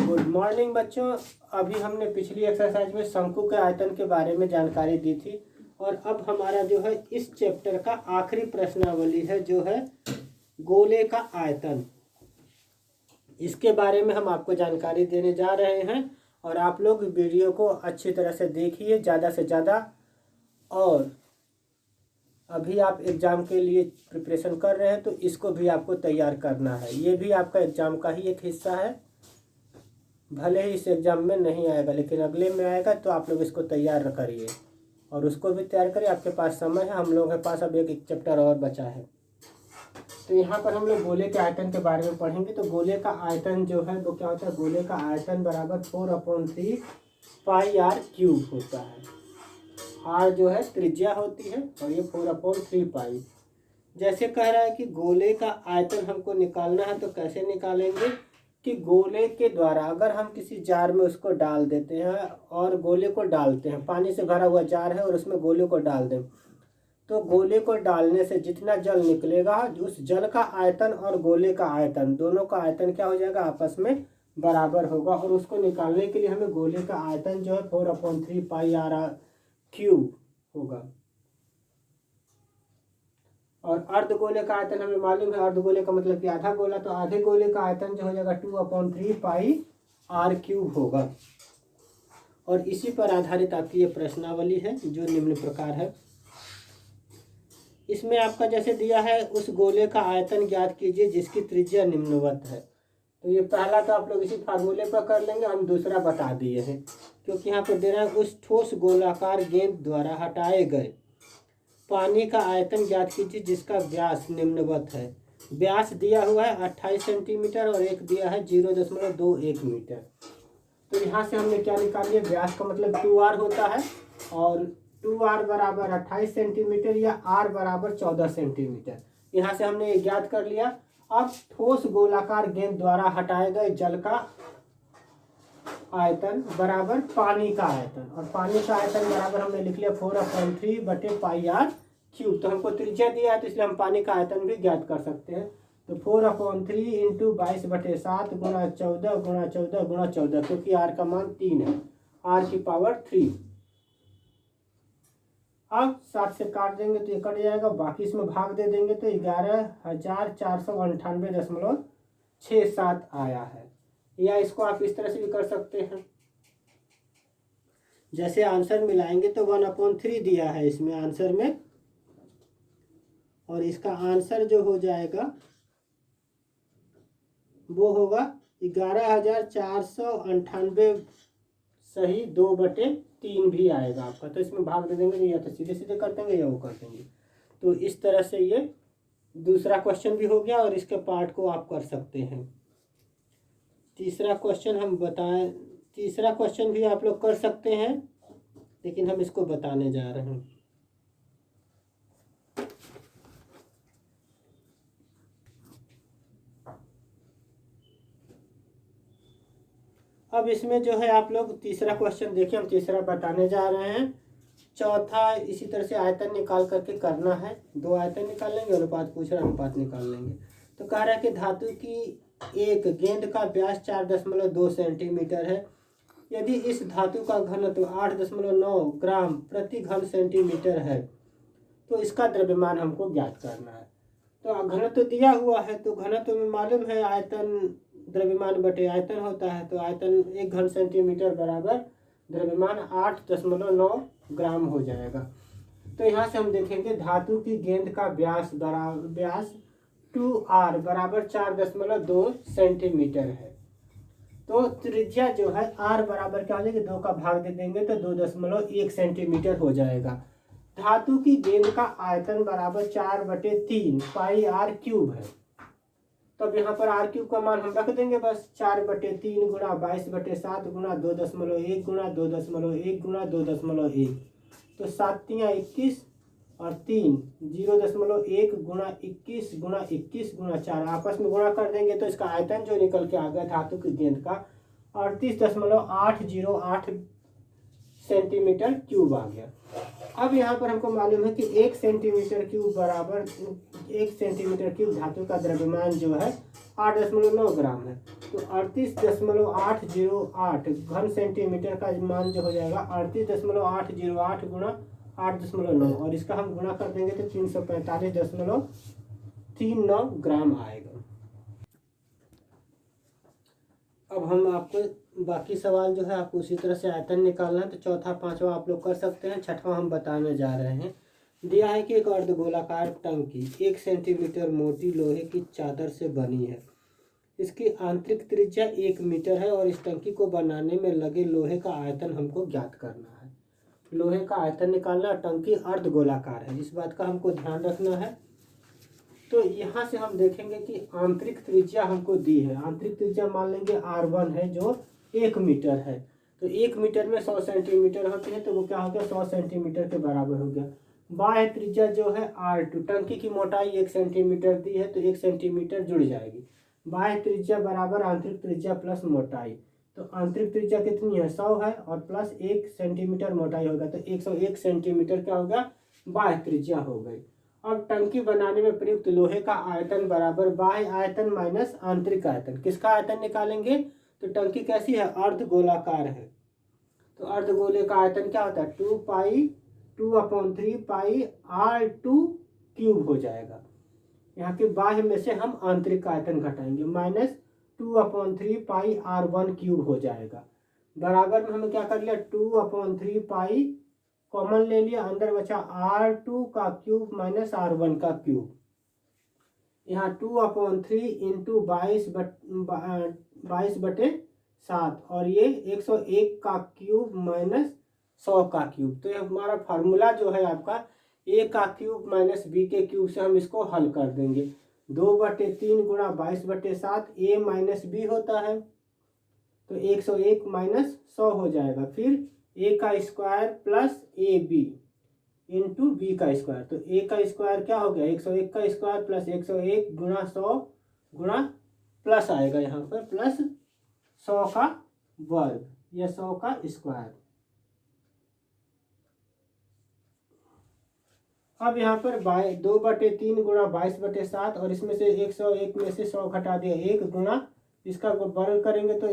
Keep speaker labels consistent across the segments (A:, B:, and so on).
A: Good morning बच्चों। अभी हमने पिछली एक्सरसाइज में शंकु के आयतन के बारे में जानकारी दी थी और अब हमारा जो है इस चैप्टर का आखिरी प्रश्नावली है जो है गोले का आयतन। इसके बारे में हम आपको जानकारी देने जा रहे हैं और आप लोग वीडियो को अच्छी तरह से देखिए ज़्यादा से ज़्यादा। और अभी आप एग्ज़ाम के लिए प्रिपरेशन कर रहे हैं तो इसको भी आपको तैयार करना है। ये भी आपका एग्ज़ाम का ही एक हिस्सा है, भले ही इस एग्ज़ाम में नहीं आएगा लेकिन अगले में आएगा, तो आप लोग इसको तैयार करिए और उसको भी तैयार करिए। आपके पास समय है, हम लोगों के पास अब एक चैप्टर और बचा है। तो यहाँ पर हम लोग गोले के आयतन के बारे में पढ़ेंगे। तो गोले का आयतन जो है वो क्या होता है, गोले का आयतन बराबर 4/3 पाई आर क्यूब होता है। आर जो है त्रिज्या होती है और ये 4/3 पाई। जैसे कह रहा है कि गोले का आयतन हमको निकालना है, तो कैसे निकालेंगे कि गोले के द्वारा अगर हम किसी जार में उसको डाल देते हैं और गोले को डालते हैं, पानी से भरा हुआ जार है और उसमें गोले को डाल दें, तो गोले को डालने से जितना जल निकलेगा उस जल का आयतन और गोले का आयतन दोनों का आयतन क्या हो जाएगा, आपस में बराबर होगा। और उसको निकालने के लिए हमें गोले का आयतन जो है 4/3 पाई आर क्यूब होगा। और अर्धगोले का आयतन हमें मालूम है, अर्धगोले का मतलब कि आधा गोला, तो आधे गोले का आयतन जो हो जाएगा 2/3 पाई आर क्यूब होगा। और इसी पर आधारित आपकी ये प्रश्नावली है जो निम्न प्रकार है। इसमें आपका जैसे दिया है उस गोले का आयतन ज्ञात कीजिए जिसकी त्रिज्या निम्नवत है। तो ये पहला तो आप लोग इसी फार्मूले पर कर लेंगे, हम दूसरा बता दिए हैं क्योंकि यहाँ पर दे रहा है उस ठोस गोलाकार गेंद द्वारा हटाए गए पानी का आयतन ज्ञात कीजिए जिसका व्यास निम्नवत है। व्यास दिया हुआ है 28 सेंटीमीटर और एक दिया है 0.21 मीटर। तो यहाँ से हमने क्या निकाल लिया, व्यास का मतलब 2r होता है और 2r बराबर 28 सेंटीमीटर या r बराबर 14 सेंटीमीटर। यहाँ से हमने ये ज्ञात कर लिया। अब ठोस गोलाकार गेंद द्वारा हटाए गए जल का आयतन बराबर पानी का आयतन, और पानी का आयतन बराबर हमने लिख लिया 4/3 पाई आर क्यूब। तो हमको त्रिज्या दिया है तो इसलिए हम पानी का आयतन भी ज्ञात कर सकते हैं। तो 4/3 इंटू 22/7 गुणा 14 गुणा 14 गुणा 14, क्योंकि आर का मान 3 है, आर की पावर 3। अब 7 से काट देंगे तो ये कट जाएगा, बाकी इसमें भाग दे देंगे तो 11,498.67 आया है। या इसको आप इस तरह से भी कर सकते हैं, जैसे आंसर मिलाएंगे तो 1/3 दिया है इसमें आंसर में, और इसका आंसर जो हो जाएगा वो होगा 11,498 सही 2/3 भी आएगा आपका। तो इसमें भाग दे देंगे, या तो सीधे सीधे कर देंगे या वो कर देंगे। तो इस तरह से ये दूसरा क्वेश्चन भी हो गया और इसके पार्ट को आप कर सकते हैं। तीसरा क्वेश्चन हम बताएं, तीसरा क्वेश्चन भी आप लोग कर सकते हैं लेकिन हम इसको बताने जा रहे हैं। अब इसमें जो है आप लोग तीसरा क्वेश्चन देखिए, हम तीसरा बताने जा रहे हैं। चौथा इसी तरह से आयतन निकाल करके करना है, 2 आयतन निकाल लेंगे, अनुपात पूछ रहा अनुपात निकाल लेंगे। तो कह रहा है कि धातु की एक गेंद का व्यास 4.2 सेंटीमीटर है। यदि इस धातु का घनत्व 8.9 ग्राम प्रति घन सेंटीमीटर है तो इसका द्रव्यमान हमको ज्ञात करना है। तो घनत्व दिया हुआ है तो घनत्व में मालूम है आयतन द्रव्यमान बटे आयतन होता है। तो आयतन 1 घन सेंटीमीटर बराबर द्रव्यमान 8.9 ग्राम हो जाएगा। तो यहाँ से हम देखेंगे धातु की गेंद का व्यास 2r बराबर 4.2 सेंटीमीटर है। तो त्रिज्या जो है r बराबर क्या हो जाएगी, 2 का भाग दे देंगे तो 2.1 सेंटीमीटर हो जाएगा। धातु की गेंद का आयतन बराबर 4/3 पाई आर क्यूब है। तो अब यहाँ पर आर क्यूब का मान हम रख देंगे बस, 4/3 गुणा 22/7 गुणा 2.1 गुणा 2.1 गुणा 2.1। तो 7 × 21 और 3 0.1 गुणा 21 गुणा 21 गुणा 4 आपस में गुणा कर देंगे तो इसका आयतन जो निकल के आ गया धातु की गेंद का 38.808 सेंटीमीटर क्यूब आ गया। अब यहाँ पर हमको मालूम है कि 1 सेंटीमीटर क्यूब बराबर 1 सेंटीमीटर क्यूब धातु का द्रव्यमान जो है 8.9 ग्राम है। तो 38.808 घन सेंटीमीटर का मान जो हो जाएगा 38.808 गुणा 8.9, और इसका हम गुणा कर देंगे तो 345.39 ग्राम आएगा। अब हम आपको बाकी सवाल जो है आपको उसी तरह से आयतन निकालना है, तो चौथा पांचवा आप लोग कर सकते हैं। छठवां हम बताने जा रहे हैं। दिया है कि एक अर्धगोलाकार टंकी 1 सेंटीमीटर मोटी लोहे की चादर से बनी है। इसकी आंतरिक त्रिज्या 1 मीटर है और इस टंकी को बनाने में लगे लोहे का आयतन हमको ज्ञात करना है। लोहे का आयतन निकालना, टंकी अर्धगोलाकार है, इस बात का हमको ध्यान रखना है। तो यहाँ से हम देखेंगे कि आंतरिक त्रिज्या हमको दी है। आंतरिक त्रिज्या मान लेंगे R1 है जो 1 मीटर है। तो 1 मीटर में 100 सेंटीमीटर होते हैं, तो वो क्या हो गया 100 सेंटीमीटर के बराबर हो गया। बाह्य त्रिज्या जो है R2, टंकी की मोटाई 1 सेंटीमीटर दी है तो 1 सेंटीमीटर जुड़ जाएगी। बाह्य त्रिज्या बराबर आंतरिक त्रिज्या प्लस मोटाई, तो आंतरिक त्रिज्या कितनी है 100 है और प्लस 1 सेंटीमीटर मोटाई होगा, तो 101 सेंटीमीटर क्या होगा बाह्य त्रिज्या हो गई। अब टंकी बनाने में प्रयुक्त लोहे का आयतन बराबर बाह्य आयतन माइनस आंतरिक आयतन। किसका आयतन निकालेंगे, तो टंकी कैसी है अर्धगोलाकार है, तो अर्धगोले का आयतन क्या होता है 2/3 पाई R2 क्यूब हो जाएगा। यहाँ के बाह्य में से हम आंतरिक आयतन घटाएंगे, माइनस 2/3 पाई R1 क्यूब हो जाएगा। बराबर में हमें क्या कर लिया 2/3 पाई कॉमन ले लिया, अंदर बचा R2 का क्यूब माइनस R1 का क्यूब। यहाँ 2/3 इंटू 22/7 और ये 101 का क्यूब माइनस 100 का क्यूब। तो ये हमारा फार्मूला जो है आपका a का क्यूब माइनस b के क्यूब से हम इसको हल कर देंगे। 2/3 गुणा 22/7 a माइनस b होता है, तो 101 माइनस 100 हो जाएगा। फिर a का square plus A B into B का स्क्वायर, तो a का स्क्वायर क्या हो गया 101 का स्क्वायर प्लस 101 गुणा 100 गुणा प्लस आएगा यहाँ पर प्लस 100 का वर्ग या 100 का स्क्वायर। अब यहाँ पर 2/3 गुणा 22/7 और इसमें से 101 में से 100 घटा दिया 1 गुणा इसका वर्ग करेंगे तो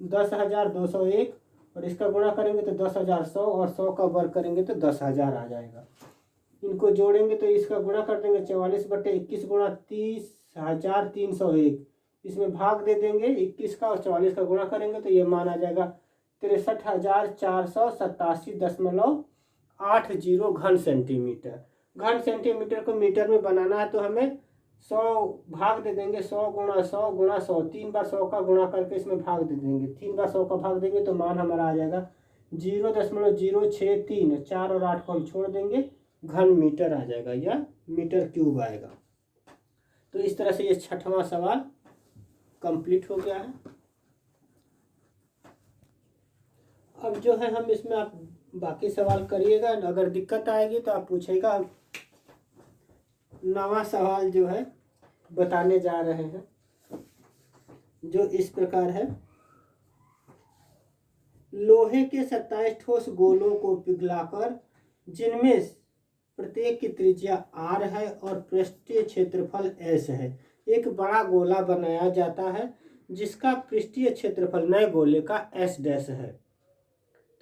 A: 10,201 और इसका गुणा करेंगे तो 10,100 और 100 का वर्ग करेंगे तो 10,000 आ जाएगा। इनको जोड़ेंगे तो इसका गुणा कर देंगे 44/21 गुणा 30,301, इसमें भाग दे देंगे 21 का और 44 का गुणा करेंगे तो ये मान आ जाएगा 63,487.80 घन सेंटीमीटर। घन सेंटीमीटर को मीटर में बनाना है तो हमें 100 भाग दे देंगे 100 गुणा 100 गुणा 100, 3 बार 100 का गुणा करके इसमें भाग दे देंगे, 3 बार 100 का भाग देंगे तो मान हमारा आ जाएगा 0.063। 4 और 8 को हम छोड़ देंगे, घन मीटर आ जाएगा या मीटर क्यूब आएगा। तो इस तरह से ये छठवां सवाल कंप्लीट हो गया है। अब जो है हम इसमें आप बाकी सवाल करिएगा, अगर दिक्कत आएगी तो आप पूछेगा। 9वां सवाल जो है बताने जा रहे हैं जो इस प्रकार है। लोहे के 27 ठोस गोलों को पिघलाकर जिनमें प्रत्येक की त्रिज्या R है और पृष्ठीय क्षेत्रफल S है, एक बड़ा गोला बनाया जाता है जिसका पृष्ठीय क्षेत्रफल नए गोले का S डैश है।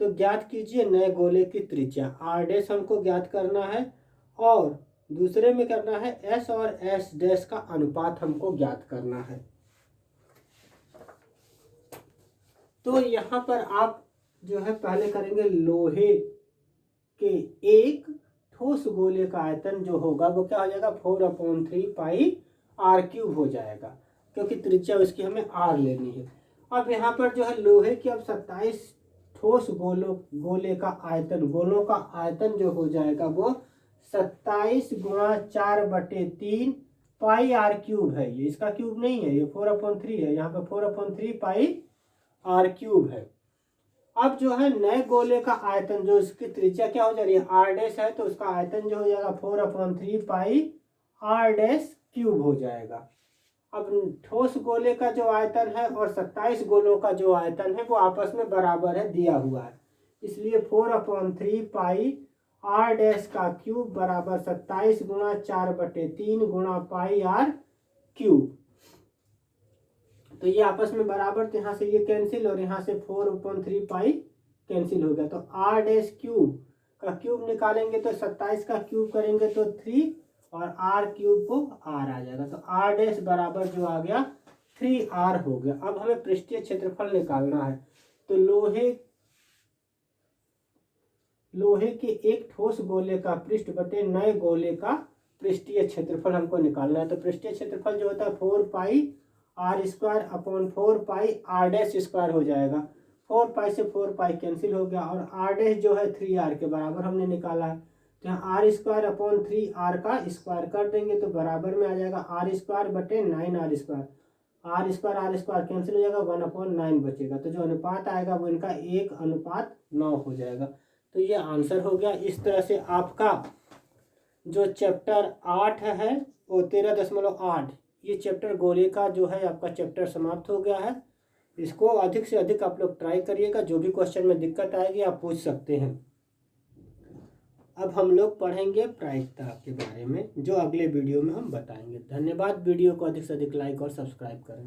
A: तो ज्ञात कीजिए नए गोले की त्रिज्या। R डैश हमको ज्ञात करना है और दूसरे में करना है S और S डैश का अनुपात हमको ज्ञात करना है। तो यहाँ पर आप जो है पहले करेंगे लोहे के एक ठोस गोले का आयतन जो होगा वो क्या हो जाएगा 4/3 पाई R³ हो जाएगा, क्योंकि त्रिज्या उसकी हमें R लेनी है। अब यहाँ पर जो है लोहे की अब 27 ठोस गोले का आयतन, गोलों का आयतन जो हो जाएगा वो 27 गुणा 4/3 पाई R³ है। ये इसका क्यूब नहीं है, ये 4/3 है, यहाँ पे 4/3 पाई R³ है। अब जो है नए गोले का आयतन जो इसकी त्रिज्या क्या हो जा रही है R डैश है, तो उसका आयतन जो हो जाएगा 4/3 पाई R डैश क्यूब हो जाएगा। अब ठोस गोले का जो आयतन है और 27 गोलों का जो आयतन है वो आपस में बराबर है, दिया हुआ है, इसलिए 4/3 पाई R डैश का क्यूब बराबर 27 गुणा 4/3 गुणा पाई R³ तो ये आपस में बराबर, तो यहाँ से ये कैंसिल और यहाँ से 4/3 पाई कैंसिल हो गया। तो आर डैश क्यूब का क्यूब निकालेंगे तो 27 का क्यूब करेंगे तो 3 और आर क्यूब को आर आ जाएगा। तो आर डैश बराबर जो आ गया 3r हो गया। अब हमें पृष्ठीय क्षेत्रफल निकालना है। तो लोहे के एक ठोस गोले का पृष्ठ बटे नए गोले का पृष्ठीय क्षेत्रफल हमको निकालना है। तो पृष्ठीय क्षेत्रफल जो होता है 4πr² / 4πr डैश स्क्वायर हो जाएगा। 4π से 4π कैंसिल हो गया और r डैश जो है 3r के बराबर हमने निकाला है। तो यहाँ r²/3r का स्क्वायर कर देंगे तो बराबर में आ जाएगा r² बटे 9r²। r² कैंसिल हो जाएगा, 1/9 बचेगा। तो जो अनुपात आएगा वो इनका 1:9 हो जाएगा। तो ये आंसर हो गया। इस तरह से आपका जो चैप्टर 8 है वो 13.8, ये चैप्टर गोले का जो है आपका चैप्टर समाप्त हो गया है। इसको अधिक से अधिक आप लोग ट्राई करिएगा। जो भी क्वेश्चन में दिक्कत आएगी आप पूछ सकते हैं। अब हम लोग पढ़ेंगे प्रायिकता के बारे में, जो अगले वीडियो में हम बताएंगे। धन्यवाद। वीडियो को अधिक से अधिक लाइक और सब्सक्राइब करें।